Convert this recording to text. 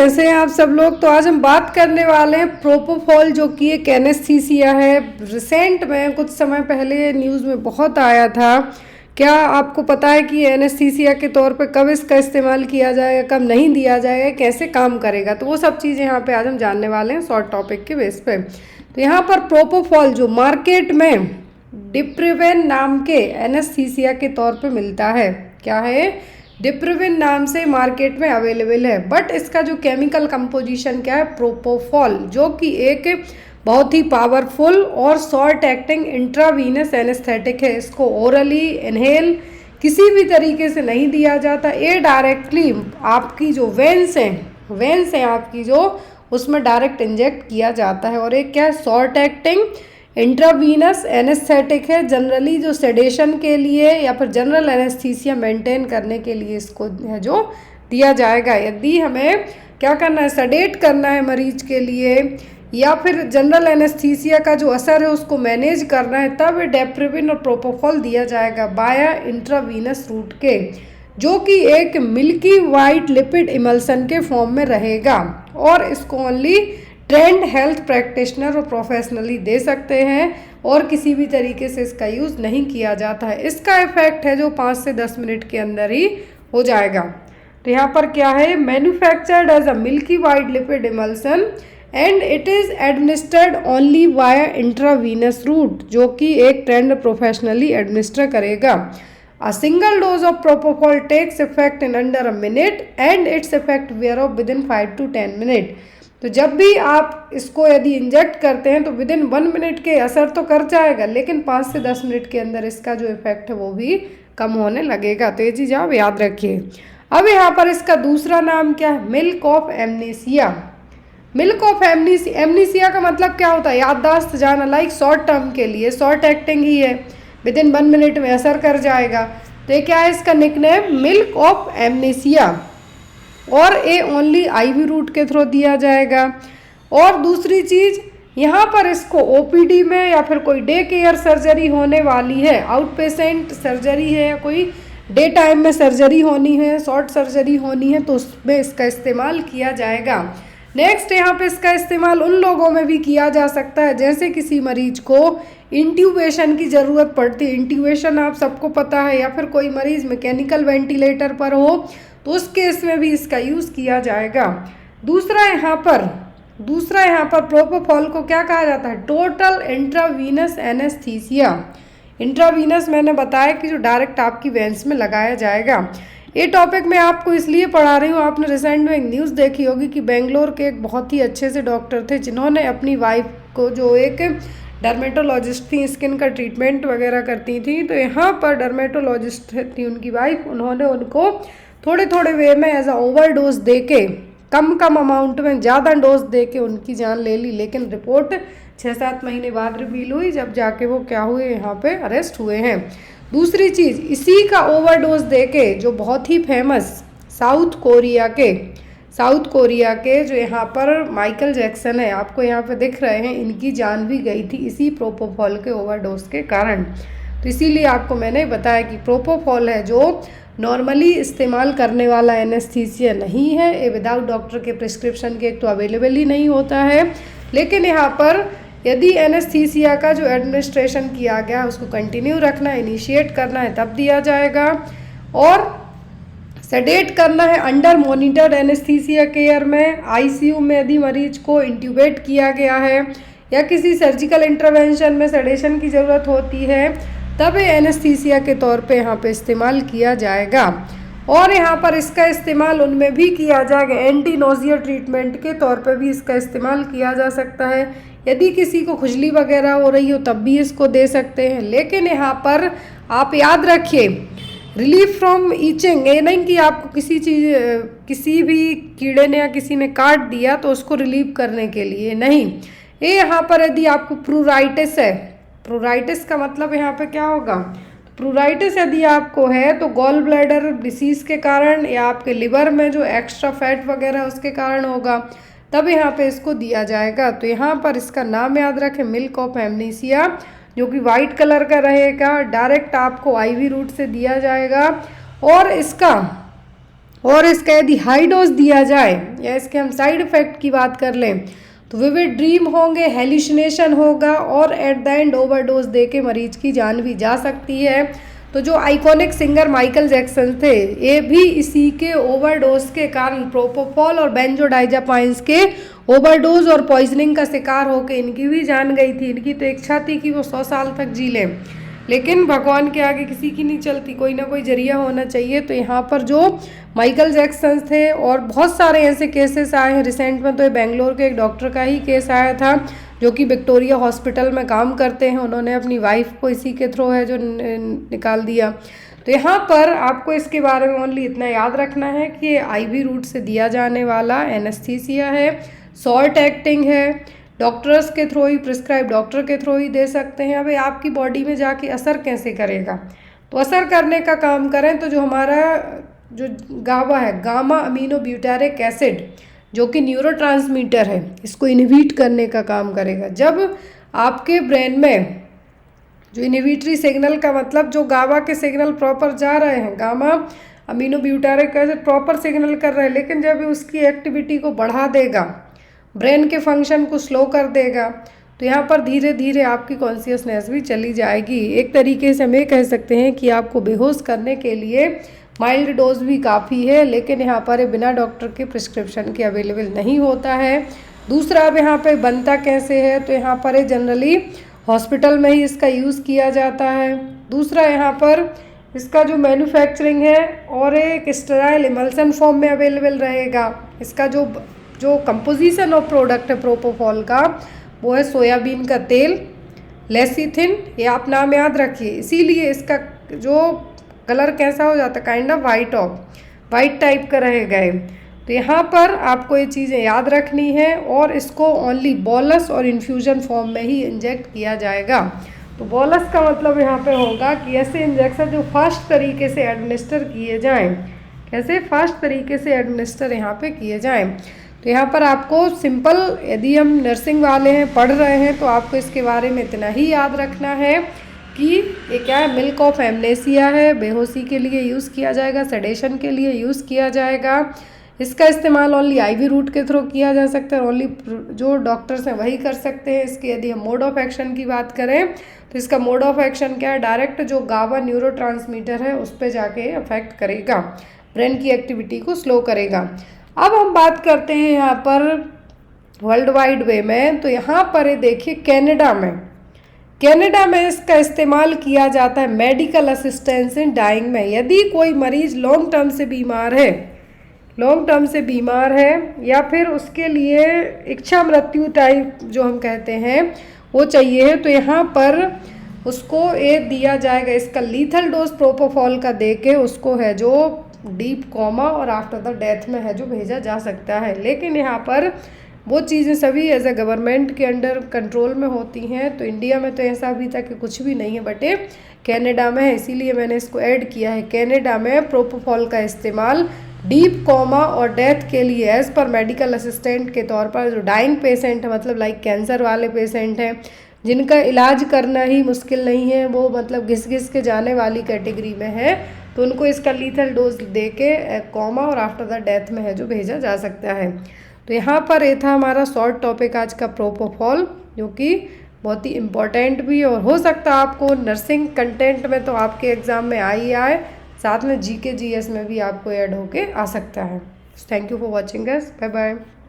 कैसे हैं आप सब लोग। तो आज हम बात करने वाले हैं प्रोपोफॉल, जो कि एक एनेस्थीसिया है। रिसेंट में कुछ समय पहले न्यूज़ में बहुत आया था। क्या आपको पता है कि एनेस्थीसिया के तौर पे कब इसका इस्तेमाल किया जाएगा, कब नहीं दिया जाएगा, कैसे काम करेगा, तो वो सब चीज़ें यहाँ पे आज हम जानने वाले हैं शॉर्ट टॉपिक के बेस पे। तो यहाँ पर प्रोपोफॉल जो मार्केट में डिप्रिवेन नाम के एनेस्थीसिया के तौर पे मिलता है, क्या है, डिप्रिविन नाम से मार्केट में अवेलेबल है। बट इसका जो केमिकल कंपोजिशन क्या है, प्रोपोफॉल, जो कि एक बहुत ही पावरफुल और शॉर्ट एक्टिंग इंट्रावीनस एनेस्थेटिक है। इसको ओरली इनहेल किसी भी तरीके से नहीं दिया जाता। ये डायरेक्टली आपकी जो वेंस हैं आपकी जो, उसमें डायरेक्ट इंजेक्ट किया जाता है। और एक क्या है, शॉर्ट एक्टिंग इंट्रावीनस एनेस्थेटिक है। जनरली जो सेडेशन के लिए या फिर जनरल एनेस्थीसिया मेंटेन करने के लिए इसको है जो दिया जाएगा। यदि हमें क्या करना है, सेडेट करना है मरीज के लिए, या फिर जनरल एनेस्थीसिया का जो असर है उसको मैनेज करना है, तब डेप्रिविन और प्रोपोफॉल दिया जाएगा बाया इंट्रावीनस रूट के, जो कि एक मिल्की वाइट लिपिड इमल्सन के फॉर्म में रहेगा। और इसको ओनली ट्रेंड हेल्थ प्रैक्टिशनर और प्रोफेशनली दे सकते हैं, और किसी भी तरीके से इसका यूज़ नहीं किया जाता है। इसका इफेक्ट है जो 5 से 10 मिनट के अंदर ही हो जाएगा। तो यहाँ पर क्या है, manufactured as a milky white lipid emulsion and it is administered only via intravenous route, जो कि एक ट्रेंड प्रोफेशनली एडमिनिस्टर करेगा। A single dose of propofol takes effect in under a minute and its effect wear off within 5 to 10 minutes. तो जब भी आप इसको यदि इंजेक्ट करते हैं तो विदिन 1 मिनट के असर तो कर जाएगा, लेकिन 5 से 10 मिनट के अंदर इसका जो इफेक्ट है वो भी कम होने लगेगा। तो ये चीज़ आप याद रखिए। अब यहाँ पर इसका दूसरा नाम क्या है, milk of amnesia. Milk of amnesia का मतलब क्या होता है, याददाश्त जाना, लाइक शॉर्ट टर्म के लिए शॉर्ट एक्टिंग ही है, विदिन 1 मिनट में असर कर जाएगा। तो ये क्या है, इसका निकनेम मिल्क ऑफ एमनीसिया, और ये ओनली आईवी रूट के थ्रू दिया जाएगा। और दूसरी चीज़, यहाँ पर इसको ओपीडी में या फिर कोई डे केयर सर्जरी होने वाली है, आउट पेशेंट सर्जरी है, या कोई डे टाइम में सर्जरी होनी है, शॉर्ट सर्जरी होनी है, तो उसमें इसका इस्तेमाल किया जाएगा। नेक्स्ट, यहाँ पे इसका इस्तेमाल उन लोगों में भी किया जा सकता है जैसे किसी मरीज को इंट्यूबेशन की ज़रूरत पड़ती है। इंट्यूबेशन आप सबको पता है, या फिर कोई मरीज़ मैकेनिकल वेंटिलेटर पर हो तो उस केस में भी इसका यूज़ किया जाएगा। दूसरा यहाँ पर प्रोपोफॉल को क्या कहा जाता है, टोटल इंट्रावीनस एनेस्थीसिया। इंट्रावीनस मैंने बताया कि जो डायरेक्ट आपकी वेंस में लगाया जाएगा। ये टॉपिक मैं आपको इसलिए पढ़ा रही हूँ, आपने रिसेंट में एक न्यूज़ देखी होगी कि बेंगलोर के एक बहुत ही अच्छे से डॉक्टर थे जिन्होंने अपनी वाइफ को, जो एक डर्मेटोलॉजिस्ट थी, स्किन का ट्रीटमेंट वगैरह करती थी, तो यहाँ पर डर्मेटोलॉजिस्ट थी उनकी वाइफ, उन्होंने उनको थोड़े थोड़े वे में एज अ ओवरडोज दे के, कम अमाउंट में ज़्यादा डोज दे के उनकी जान ले ली। लेकिन रिपोर्ट 6-7 महीने बाद रिवील हुई, जब जाके वो क्या हुए, यहाँ पे अरेस्ट हुए हैं। दूसरी चीज़, इसी का ओवरडोज दे के जो बहुत ही फेमस साउथ कोरिया के जो यहाँ पर माइकल जैक्सन है, आपको यहाँ पे दिख रहे हैं, इनकी जान भी गई थी इसी प्रोपोफॉल के ओवरडोज के कारण। तो इसीलिए आपको मैंने बताया कि प्रोपोफॉल है जो नॉर्मली इस्तेमाल करने वाला एनेस्थीसिया नहीं है। ये विदाउट डॉक्टर के प्रिस्क्रिप्शन के एक तो अवेलेबल ही नहीं होता है, लेकिन यहाँ पर यदि एनेस्थीसिया का जो एडमिनिस्ट्रेशन किया गया उसको कंटिन्यू रखना है, इनिशिएट करना है, तब दिया जाएगा। और सेडेट करना है अंडर मॉनिटर्ड एनेस्थीसिया केयर में, आईसीयू में यदि मरीज को इंट्यूबेट किया गया है, या किसी सर्जिकल इंटरवेंशन में सेडेशन की ज़रूरत होती है, तब एनेस्थीसिया के तौर पे यहाँ पे इस्तेमाल किया जाएगा। और यहाँ पर इसका इस्तेमाल उनमें भी किया जाएगा, एंटी नोजिया ट्रीटमेंट के तौर पे भी इसका इस्तेमाल किया जा सकता है। यदि किसी को खुजली वगैरह हो रही हो तब भी इसको दे सकते हैं। लेकिन यहाँ पर आप याद रखिए, रिलीफ फ्रॉम ईचिंग, ये नहीं कि आपको किसी भी कीड़े ने या किसी ने काट दिया तो उसको रिलीव करने के लिए नहीं। ये यहाँ पर यदि आपको प्रूराइटिस है, प्रूराइटिस का मतलब यहाँ पे क्या होगा, प्रूराइटिस यदि आपको है तो गॉल ब्लैडर डिसीज़ के कारण, या आपके लिवर में जो एक्स्ट्रा फैट वगैरह उसके कारण होगा, तब यहाँ पे इसको दिया जाएगा। तो यहाँ पर इसका नाम याद रखें, मिल्क ऑफ एमनीसिया, जो कि वाइट कलर का रहेगा, डायरेक्ट आपको आईवी रूट से दिया जाएगा। और इसका और इसका यदि हाई डोज दिया जाए या इसके हम साइड इफ़ेक्ट की बात कर लें तो विविड ड्रीम होंगे, हेल्यूसिनेशन होगा और एट द एंड ओवरडोज दे के मरीज की जान भी जा सकती है। तो जो आइकॉनिक सिंगर माइकल जैक्सन थे, ये भी इसी के ओवरडोज के कारण प्रोपोफॉल और बेंजोडाइजापाइंस के ओवरडोज और पॉइजनिंग का शिकार होकर इनकी भी जान गई थी। इनकी तो इच्छा थी कि वो 100 साल तक जी लें, लेकिन भगवान के आगे किसी की नहीं चलती, कोई ना कोई जरिया होना चाहिए। तो यहाँ पर जो माइकल जैक्सन थे और बहुत सारे ऐसे केसेस आए हैं रिसेंट में, तो ये बेंगलोर के एक डॉक्टर का ही केस आया था जो कि विक्टोरिया हॉस्पिटल में काम करते हैं। उन्होंने अपनी वाइफ को इसी के थ्रू है जो निकाल दिया। तो यहाँ पर आपको इसके बारे में ओनली इतना याद रखना है कि ये आईवी रूट से दिया जाने वाला एनेस्थीसिया है, शॉर्ट एक्टिंग है, डॉक्टर्स के थ्रू ही, प्रिस्क्राइब डॉक्टर के थ्रू ही दे सकते हैं। अभी आपकी बॉडी में जाके असर कैसे करेगा, तो असर करने का काम करें तो जो हमारा जो गाबा है, गामा अमीनो ब्यूटारिक एसिड, जो कि न्यूरोट्रांसमीटर है, इसको इनहिबिट करने का काम करेगा। जब आपके ब्रेन में जो इनहिबिटरी सिग्नल का मतलब जो गाबा के सिग्नल प्रॉपर जा रहे हैं, gamma amino butyric acid proper signal कर रहे हैं, लेकिन जब उसकी एक्टिविटी को बढ़ा देगा, ब्रेन के फंक्शन को स्लो कर देगा, तो यहाँ पर धीरे धीरे आपकी कॉन्शियसनेस भी चली जाएगी। एक तरीके से हम ये कह सकते हैं कि आपको बेहोश करने के लिए माइल्ड डोज भी काफ़ी है, लेकिन यहाँ पर बिना डॉक्टर के प्रिस्क्रिप्शन के अवेलेबल नहीं होता है। दूसरा, अब यहाँ पे बनता कैसे है, तो यहाँ पर जनरली हॉस्पिटल में ही इसका यूज़ किया जाता है। दूसरा, यहाँ पर इसका जो मैन्युफैक्चरिंग है और एक स्टेराइल इमल्सन फॉर्म में अवेलेबल रहेगा। इसका जो कंपोजिशन ऑफ प्रोडक्ट है प्रोपोफॉल का, वो है सोयाबीन का तेल, लेसिथिन, ये आप नाम याद रखिए। इसीलिए इसका जो कलर कैसा हो जाता है, काइंड ऑफ वाइट टाइप का रहेगा ये। तो यहाँ पर आपको ये चीज़ें याद रखनी है और इसको ओनली बॉलस और इन्फ्यूजन फॉर्म में ही इंजेक्ट किया जाएगा। तो बॉलस का मतलब यहाँ पे होगा कि ऐसे इंजेक्शन जो फास्ट तरीके से एडमिनिस्टर किए जाएं, कैसे फास्ट तरीके से एडमिनिस्टर यहाँ पे किए जाएं। तो यहाँ पर आपको सिंपल, यदि हम नर्सिंग वाले हैं, पढ़ रहे हैं, तो आपको इसके बारे में इतना ही याद रखना है कि ये क्या है, मिल्क ऑफ एमनेसिया है, बेहोशी के लिए यूज़ किया जाएगा, सेडेशन के लिए यूज़ किया जाएगा। इसका इस्तेमाल ओनली आईवी रूट के थ्रू किया जा सकता है, ओनली जो डॉक्टर्स हैं वही कर सकते हैं। इसके यदि हम मोड ऑफ एक्शन की बात करें तो इसका मोड ऑफ एक्शन क्या है, डायरेक्ट जो गाबा न्यूरोट्रांसमीटर है उस पर जाके अफेक्ट करेगा, ब्रेन की एक्टिविटी को स्लो करेगा। अब हम बात करते हैं यहाँ पर वर्ल्ड वाइड वे में। तो यहाँ पर ये देखिए कनाडा में इसका इस्तेमाल किया जाता है मेडिकल असिस्टेंस इन डाइंग में। यदि कोई मरीज लॉन्ग टर्म से बीमार है या फिर उसके लिए इच्छा मृत्यु टाइप जो हम कहते हैं वो चाहिए है, तो यहाँ पर उसको ये दिया जाएगा, इसका लीथल डोज प्रोपोफॉल का दे के उसको है जो डीप कोमा और आफ्टर द डेथ में है जो भेजा जा सकता है। लेकिन यहाँ पर वो चीज़ें सभी एज ए गवर्नमेंट के अंडर कंट्रोल में होती हैं। तो इंडिया में तो ऐसा अभी तक कुछ भी नहीं है, बट कनाडा में है, इसीलिए मैंने इसको ऐड किया है। कनाडा में प्रोपोफॉल का इस्तेमाल डीप कोमा और डेथ के लिए एज पर मेडिकल असिस्टेंट के तौर पर, जो डाइंग पेशेंट है, मतलब लाइक कैंसर वाले पेशेंट हैं जिनका इलाज करना ही मुश्किल नहीं है, वो मतलब घिस घिस के जाने वाली कैटेगरी में है, तो उनको इसका लीथल डोज दे के कोमा और आफ्टर द डेथ में है जो भेजा जा सकता है। तो यहाँ पर ये था हमारा शॉर्ट टॉपिक आज का प्रोपोफॉल, जो कि बहुत ही इम्पोर्टेंट भी और हो सकता है आपको नर्सिंग कंटेंट में तो आपके एग्ज़ाम में आए, साथ में जीके जीएस में भी आपको ऐड होके आ सकता है। Thank you for watching us, bye bye.